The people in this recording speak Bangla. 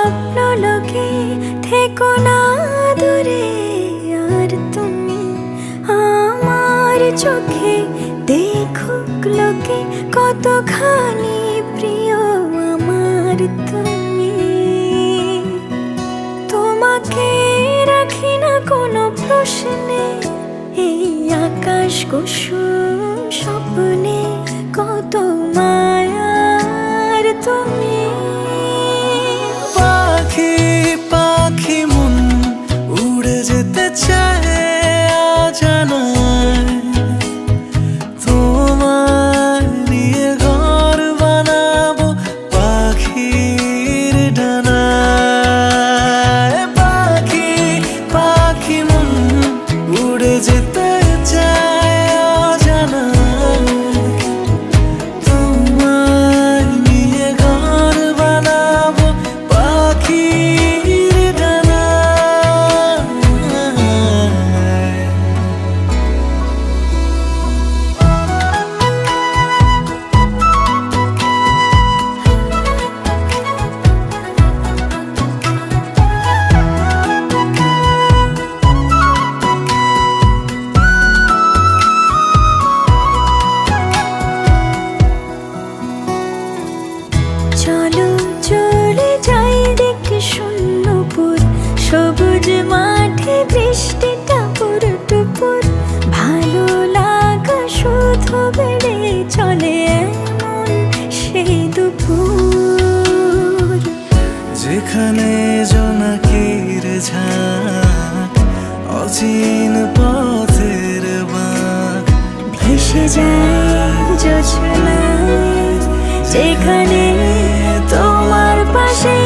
স্বপ্ন লোকে থেকো না দূরে, আর তুমি আমার চোখে দেখুক লোকে কতখানি প্রিয় আমার তুমি। তোমাকে রাখি না কোনো প্রশ্নে, এই আকাশ কুসুম স্বপ্নে কত মায়ার তুমি। পাখি পাখি মন উড়ে যেতে চায় অজানায়, তোমার নিয়ে ঘর বানাবো পাখির ডানায়। পাখি পাখি মন উড়ে যেতে চায় অজানায়, তোমার নিয়ে ঘর বানাবো পাখির ডানায়। চলো চলে যাই দেখে শূন্যপুর, সবুজ মাঠে বৃষ্টিটা পুরটুপুর, ভালো লাগা শুধু বেড়ে চলে এমন সেই দুপুর। যেখানে জোনাকির ঝাঁক, অচিন পথের বাঁক, ভেসে যায় জোছনায়, যেখানে তোমার পাশে